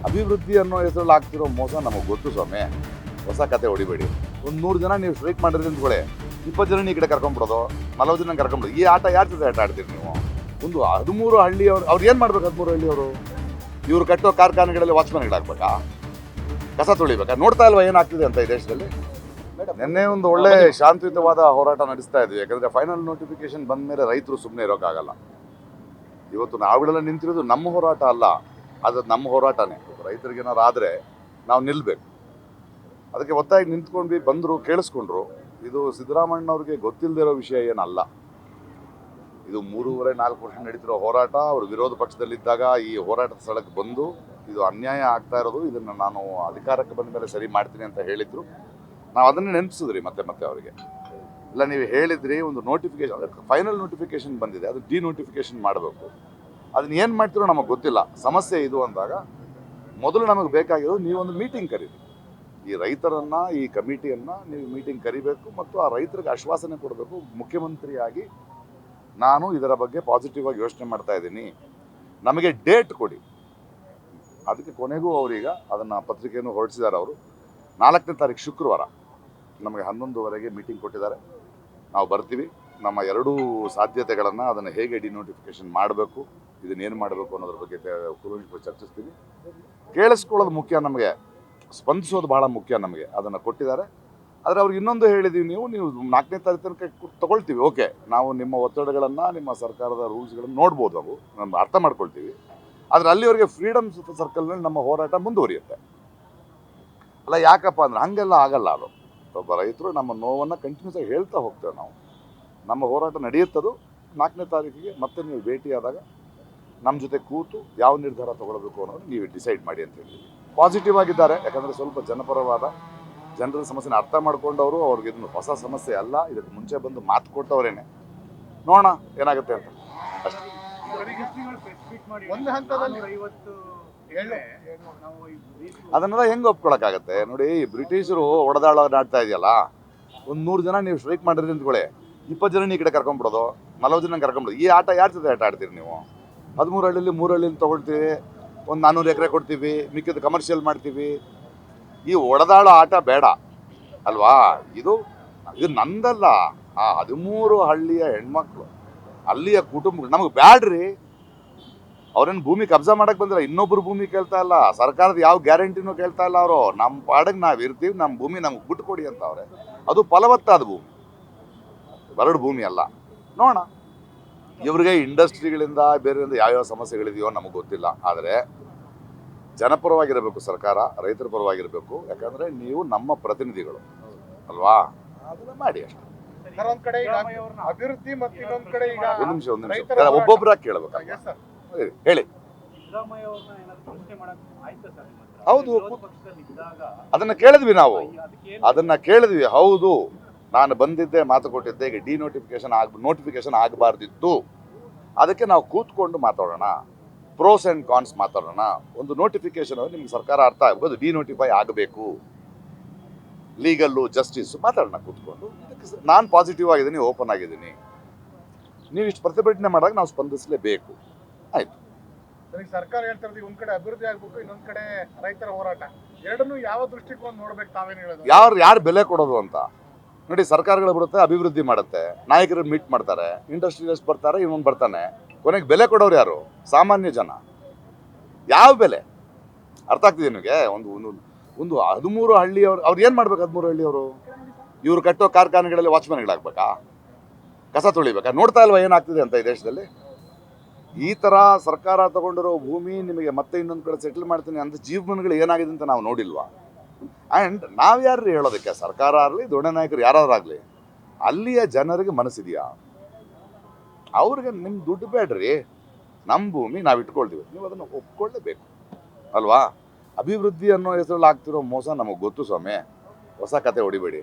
ಅಭಿವೃದ್ಧಿ ಅನ್ನೋ ಹೆಸರಲ್ಲಿ ಆಗ್ತಿರೋ ಮೋಸ ನಮಗೆ ಗೊತ್ತು ಸ್ವಾಮಿ. ಹೊಸ ಕತೆ ಹೊಡಿಬೇಡಿ. ಒಂದು 100 ಜನ ನೀವು ಸ್ಟ್ರೈಕ್ ಮಾಡಿದ್ರಿ ಅಂದ್ಕೊಳ್ಳಿ, 20 ಜನ ಈ ಕಡೆ ಕರ್ಕೊಂಡ್ಬಿಡೋದು, 40 ಜನ ಕರ್ಕೊಂಡ್ಬಿಡೋದು. ಈ ಆಟ ಯಾರ ಜೊತೆ ಆಟ ಆಡ್ತೀರಿ ನೀವು? ಒಂದು 13 ಹಳ್ಳಿಯವರು ಅವ್ರು ಏನು ಮಾಡ್ಬೇಕು? 13 ಹಳ್ಳಿಯವರು ಇವ್ರು ಕಟ್ಟೋ ಕಾರ್ಖಾನೆಗಳಲ್ಲಿ ವಾಚ್ಮನ್ಗಳಾಗ್ಬೇಕಾ? ಕಸ ತೊಳಿಬೇಕಾ? ನೋಡ್ತಾ ಇಲ್ವಾ ಏನಾಗ್ತಿದೆ ಅಂತ ಈ ದೇಶದಲ್ಲಿ? ನಿನ್ನೆ ಒಂದು ಒಳ್ಳೆ ಶಾಂತಿಯುತವಾದ ಹೋರಾಟ ನಡೆಸ್ತಾ ಇದ್ವಿ. ಯಾಕಂದರೆ ಫೈನಲ್ ನೋಟಿಫಿಕೇಶನ್ ಬಂದ ಮೇಲೆ ರೈತರು ಸುಮ್ಮನೆ ಇರೋಕ್ಕಾಗಲ್ಲ. ಇವತ್ತು ನಾವುಗಳೆಲ್ಲ ನಿಂತಿರೋದು ನಮ್ಮ ಹೋರಾಟ ಅಲ್ಲ, ಅದು ನಮ್ಮ ಹೋರಾಟನೇ. ರೈತರಿಗೆ ಏನಾರು ಆದರೆ ನಾವು ನಿಲ್ಲಬೇಕು. ಅದಕ್ಕೆ ಒತ್ತಾಗಿ ನಿಂತ್ಕೊಂಡು ಬಂದರು, ಕೇಳಿಸ್ಕೊಂಡ್ರು. ಇದು ಸಿದ್ದರಾಮಣ್ಣವ್ರಿಗೆ ಗೊತ್ತಿಲ್ಲದಿರೋ ವಿಷಯ ಏನಲ್ಲ. ಇದು 3.5-4 ವರ್ಷ ನಡೀತಿರೋ ಹೋರಾಟ. ಅವರು ವಿರೋಧ ಪಕ್ಷದಲ್ಲಿದ್ದಾಗ ಈ ಹೋರಾಟದ ಸ್ಥಳಕ್ಕೆ ಬಂದು ಇದು ಅನ್ಯಾಯ ಆಗ್ತಾ ಇರೋದು, ಇದನ್ನು ನಾನು ಅಧಿಕಾರಕ್ಕೆ ಬಂದ ಮೇಲೆ ಸರಿ ಮಾಡ್ತೀನಿ ಅಂತ ಹೇಳಿದ್ರು. ನಾವು ಅದನ್ನೇ ನೆನಪಿಸಿದ್ರಿ ಮತ್ತೆ ಮತ್ತೆ ಅವರಿಗೆ. ಇಲ್ಲ, ನೀವು ಹೇಳಿದ್ರಿ ಒಂದು ನೋಟಿಫಿಕೇಶನ್, ಅದಕ್ಕೆ ಫೈನಲ್ ನೋಟಿಫಿಕೇಶನ್ ಬಂದಿದೆ, ಅದು ಡಿನೋಟಿಫಿಕೇಶನ್ ಮಾಡಬೇಕು. ಅದನ್ನ ಏನು ಮಾಡ್ತಿರೋ ನಮಗೆ ಗೊತ್ತಿಲ್ಲ. ಸಮಸ್ಯೆ ಇದು ಅಂದಾಗ ಮೊದಲು ನಮಗೆ ಬೇಕಾಗಿರೋದು ನೀವೊಂದು ಮೀಟಿಂಗ್ ಕರೀರಿ. ಈ ರೈತರನ್ನು, ಈ ಕಮಿಟಿಯನ್ನು ನೀವು ಮೀಟಿಂಗ್ ಕರಿಬೇಕು ಮತ್ತು ಆ ರೈತರಿಗೆ ಆಶ್ವಾಸನೆ ಕೊಡಬೇಕು. ಮುಖ್ಯಮಂತ್ರಿಯಾಗಿ ನಾನು ಇದರ ಬಗ್ಗೆ ಪಾಸಿಟಿವ್ ಆಗಿ ಯೋಚನೆ ಮಾಡ್ತಾ ಇದ್ದೀನಿ, ನಮಗೆ ಡೇಟ್ ಕೊಡಿ. ಅದಕ್ಕೆ ಕೊನೆಗೂ ಅವರೀಗ ಅದನ್ನು ಪತ್ರಿಕೆಯನ್ನು ಹೊರಡಿಸಿದ್ದಾರೆ. ಅವರು 4ನೇ ತಾರೀಕು ಶುಕ್ರವಾರ ನಮಗೆ 11:00ವರೆಗೆ ಮೀಟಿಂಗ್ ಕೊಟ್ಟಿದ್ದಾರೆ. ನಾವು ಬರ್ತೀವಿ. ನಮ್ಮ ಎರಡೂ ಸಾಧ್ಯತೆಗಳನ್ನು, ಅದನ್ನು ಹೇಗೆ ಡಿನೋಟಿಫಿಕೇಶನ್ ಮಾಡಬೇಕು, ಇದನ್ನೇನು ಮಾಡಬೇಕು ಅನ್ನೋದ್ರ ಬಗ್ಗೆ ಕೂಲಂಕಷವಾಗಿ ಚರ್ಚಿಸ್ತೀವಿ. ಕೇಳಿಸ್ಕೊಳ್ಳೋದು ಮುಖ್ಯ ನಮಗೆ, ಸ್ಪಂದಿಸೋದು ಭಾಳ ಮುಖ್ಯ ನಮಗೆ. ಅದನ್ನು ಕೊಟ್ಟಿದ್ದಾರೆ. ಆದರೆ ಅವ್ರಿಗೆ ಇನ್ನೊಂದು ಹೇಳಿದ್ದೀವಿ, ನೀವು 4ನೇ ತಾರೀಕು ತನಕ ತೊಗೊಳ್ತೀವಿ, ಓಕೆ, ನಾವು ನಿಮ್ಮ ಒತ್ತಡಗಳನ್ನು, ನಿಮ್ಮ ಸರ್ಕಾರದ ರೂಲ್ಸ್ಗಳನ್ನು ನೋಡ್ಬೋದು, ನಾವು ನಮ್ಮ ಅರ್ಥ ಮಾಡ್ಕೊಳ್ತೀವಿ. ಆದರೆ ಅಲ್ಲಿವರೆಗೆ ಫ್ರೀಡಮ್ ಸರ್ಕಲ್ನಲ್ಲಿ ನಮ್ಮ ಹೋರಾಟ ಮುಂದುವರಿಯುತ್ತೆ. ಅಲ್ಲ, ಯಾಕಪ್ಪ ಅಂದರೆ ಹಾಗೆಲ್ಲ ಆಗಲ್ಲ. ಅದು ಒಬ್ಬ ರೈತರು ನಮ್ಮ ನೋವನ್ನು ಕಂಟಿನ್ಯೂಸ್ ಆಗಿ ಹೇಳ್ತಾ ಹೋಗ್ತೇವೆ ನಾವು. ನಮ್ಮ ಹೋರಾಟ ನಡೆಯುತ್ತದು. 4ನೇ ತಾರೀಕಿಗೆ ಮತ್ತೆ ನೀವು ಭೇಟಿಯಾದಾಗ ನಮ್ಮ ಜೊತೆ ಕೂತು ಯಾವ ನಿರ್ಧಾರ ತೊಗೊಳ್ಬೇಕು ಅನ್ನೋದು ನೀವು ಡಿಸೈಡ್ ಮಾಡಿ ಅಂತ ಹೇಳಿ ಪಾಸಿಟಿವ್ ಆಗಿದ್ದಾರೆ. ಯಾಕಂದರೆ ಸ್ವಲ್ಪ ಜನಪರವಾದ, ಜನರ ಸಮಸ್ಯೆನ ಅರ್ಥ ಮಾಡ್ಕೊಂಡವರು. ಅವ್ರಿಗೆ ಇದನ್ನು ಹೊಸ ಸಮಸ್ಯೆ ಅಲ್ಲ, ಇದಕ್ಕೆ ಮುಂಚೆ ಬಂದು ಮಾತು ಕೊಟ್ಟವರೇನೆ. ನೋಡೋಣ ಏನಾಗುತ್ತೆ ಅಂತ ಅಷ್ಟೇ. ಒಂದು ಹಂತದಲ್ಲಿ ಅದನ್ನೆಲ್ಲ ಹೆಂಗೆ ಒಪ್ಕೊಳಕ್ಕಾಗತ್ತೆ? ನೋಡಿ, ಬ್ರಿಟಿಷರು ಒಡೆದಾಳ ನಾಡ್ತಾ ಇದೆಯಲ್ಲ, ಒಂದು 100 ಜನ ನೀವು ಸ್ಟ್ರೈಕ್ ಮಾಡಿದ್ರಿ ಅಂದ್ಕೊಳ್ಳಿ, 20 ಜನ ಈ ಕಡೆ ಕರ್ಕೊಂಡ್ಬಿಡೋದು, 40 ಜನ ಕರ್ಕೊಂಡ್ಬಿಡೋದು. ಈ ಆಟ ಯಾರ ಜೊತೆ ಆಟ ಆಡ್ತೀರಿ ನೀವು? 13 ಹಳ್ಳಿಲಿ 3 ಹಳ್ಳಿಲಿ ತೊಗೊಳ್ತೀವಿ, ಒಂದು 400 ಎಕರೆ ಕೊಡ್ತೀವಿ, ಮಿಕ್ಕಿದ ಕಮರ್ಷಿಯಲ್ ಮಾಡ್ತೀವಿ. ಈ ಒಡೆದಾಳೋ ಆಟ ಬೇಡ ಅಲ್ವಾ? ಇದು ನಂದಲ್ಲ, ಆ 13 ಹಳ್ಳಿಯ ಹೆಣ್ಮಕ್ಳು, ಅಲ್ಲಿಯ ಕುಟುಂಬಗಳು ನಮಗೆ ಬ್ಯಾಡ್ರಿ. ಅವ್ರೇನು ಭೂಮಿ ಕಬ್ಜಾ ಮಾಡಕ್ಕೆ ಬಂದಿಲ್ಲ, ಇನ್ನೊಬ್ರು ಭೂಮಿ ಕೇಳ್ತಾ ಇಲ್ಲ, ಸರ್ಕಾರದ ಯಾವ ಗ್ಯಾರಂಟಿನೂ ಕೇಳ್ತಾ ಇಲ್ಲ. ಅವರು ನಮ್ಮ ಪಾಡಿಗೆ ನಾವು ಇರ್ತೀವಿ, ನಮ್ಮ ಭೂಮಿ ನಮ್ಗೆ ಬಿಟ್ಟು ಕೊಡಿ ಅಂತ ಅವ್ರೆ. ಅದು ಫಲವತ್ತಾದ ಭೂಮಿ, ಬರಡು ಭೂಮಿ ಅಲ್ಲ. ನೋಡೋಣ, ಇವ್ರಿಗೆ ಇಂಡಸ್ಟ್ರಿಗಳಿಂದ ಬೇರೆಯಿಂದ ಯಾವ್ಯಾವ ಸಮಸ್ಯೆಗಳಿದೆಯೋ ನಮಗೆ ಗೊತ್ತಿಲ್ಲ. ಆದರೆ ಜನಪರವಾಗಿರಬೇಕು ಸರ್ಕಾರ, ರೈತರ ಪರವಾಗಿರಬೇಕು. ಯಾಕಂದರೆ ನೀವು ನಮ್ಮ ಪ್ರತಿನಿಧಿಗಳು ಅಲ್ವಾ? ಅದನ್ನ ಮಾಡಿ ಅಷ್ಟೇ. ಒಂದ್ ಕಡೆ ಈಗ ಅಭಿವೃದ್ಧಿ ಮತ್ತು ಇನ್ನೊಂದ್ ಕಡೆ ಈಗ ಒಂದು ನಿಮಿಷ ಒಬ್ಬೊಬ್ಬರಾಗಿ ಕೇಳಬೇಕು. ಹೇಳಿ. ಹೌದು, ಅದನ್ನ ಕೇಳಿದ್ವಿ ನಾವು, ಅದನ್ನ ಕೇಳಿದ್ವಿ. ಹೌದು, ನಾನು ಬಂದಿದ್ದೆ, ಮಾತು ಕೊಟ್ಟಿದ್ದೆ, ಈಗ ನೋಟಿಫಿಕೇಶನ್ ಆಗಬಾರ್ದಿತ್ತು. ಅದಕ್ಕೆ ನಾವು ಕೂತ್ಕೊಂಡು ಮಾತಾಡೋಣ, ಪ್ರೋಸ್ ಆ್ಯಂಡ್ ಕಾನ್ಸ್ ಮಾತಾಡೋಣ. ಒಂದು ನೋಟಿಫಿಕೇಶನ್ ನಿಮ್ಗೆ ಸರ್ಕಾರ ಅರ್ಥ ಆಗ್ಬೋದು, ಡಿನೋಟಿಫೈ ಆಗಬೇಕು, ಲೀಗಲ್ಲು, ಜಸ್ಟಿಸ್ ಮಾತಾಡೋಣ ಕೂತ್ಕೊಂಡು. ನಾನು ಪಾಸಿಟಿವ್ ಆಗಿದ್ದೀನಿ, ಓಪನ್ ಆಗಿದ್ದೀನಿ. ನೀವು ಇಷ್ಟು ಪ್ರತಿಭಟನೆ ಮಾಡಿದಾಗ ನಾವು ಸ್ಪಂದಿಸಲೇಬೇಕು. ಆಯ್ತು. ಸರ್ಕಾರ ಹೇಳ್ತಾ ಇರೋದು ಒಂದ್ ಕಡೆ ಅಭಿವೃದ್ಧಿ ಆಗ್ಬೇಕು, ಇನ್ನೊಂದ್ ಕಡೆ ರೈತರ ಹೋರಾಟ, ಎರಡನ್ನೂ ಯಾವ ದೃಷ್ಟಿಕೋನ ನೋಡ್ಬೇಕು? ತಾವೇನು ಹೇಳೋದು? ಯಾರು ಬೆಲೆ ಕೊಡೋದು ಅಂತ ನೋಡಿ. ಸರ್ಕಾರಗಳು ಬರುತ್ತೆ, ಅಭಿವೃದ್ಧಿ ಮಾಡುತ್ತೆ, ನಾಯಕರು ಮೀಟ್ ಮಾಡ್ತಾರೆ, ಇಂಡಸ್ಟ್ರಿಯಲಿಸ್ಟ್ ಬರ್ತಾರೆ, ಇವನು ಬರ್ತಾನೆ, ಕೊನೆಗೆ ಬೆಲೆ ಕೊಡೋರು ಯಾರು? ಸಾಮಾನ್ಯ ಜನ. ಯಾವ ಬೆಲೆ? ಅರ್ಥ ಆಗ್ತಿದೆ ನಿಮಗೆ? ಒಂದು 13 ಹಳ್ಳಿಯವರು ಅವ್ರು ಏನು ಮಾಡ್ಬೇಕು? 13 ಹಳ್ಳಿಯವರು ಇವ್ರು ಕಟ್ಟೋ ಕಾರ್ಖಾನೆಗಳಲ್ಲಿ ವಾಚ್ಮನ್ಗಳಾಗಬೇಕಾ? ಕಸ ತೊಳಿಬೇಕಾ? ನೋಡ್ತಾ ಇಲ್ವಾ ಏನಾಗ್ತಿದೆ ಅಂತ ಈ ದೇಶದಲ್ಲಿ? ಈ ಥರ ಸರ್ಕಾರ ತಗೊಂಡಿರೋ ಭೂಮಿ ನಿಮಗೆ ಮತ್ತೆ ಇನ್ನೊಂದು ಕಡೆ ಸೆಟಲ್ ಮಾಡ್ತೀನಿ ಅಂತ ಜೀವನಗಳು ಏನಾಗಿದೆ ಅಂತ ನಾವು ನೋಡಿಲ್ವಾ? ಆ್ಯಂಡ್ ನಾವು ಯಾರು ಹೇಳೋದಕ್ಕೆ? ಸರ್ಕಾರ ಆಗಲಿ, ದೊಡ್ಡ ನಾಯಕರು ಯಾರಾಗಲಿ, ಅಲ್ಲಿಯ ಜನರಿಗೆ ಮನಸ್ಸಿದೆಯಾ? ಅವ್ರಿಗೆ ನಿಮ್ಮ ದುಡ್ಡು ಬೇಡ್ರಿ, ನಮ್ಮ ಭೂಮಿ ನಾವು ಇಟ್ಕೊಳ್ತೀವಿ, ನೀವು ಅದನ್ನು ಒಪ್ಕೊಳ್ಳೇಬೇಕು ಅಲ್ವಾ? ಅಭಿವೃದ್ಧಿ ಅನ್ನೋ ಹೆಸರಲ್ಲಿ ಆಗ್ತಿರೋ ಮೋಸ ನಮಗೆ ಗೊತ್ತು ಸ್ವಾಮಿ. ಹೊಸ ಕತೆ ಹೊಡಿಬೇಡಿ.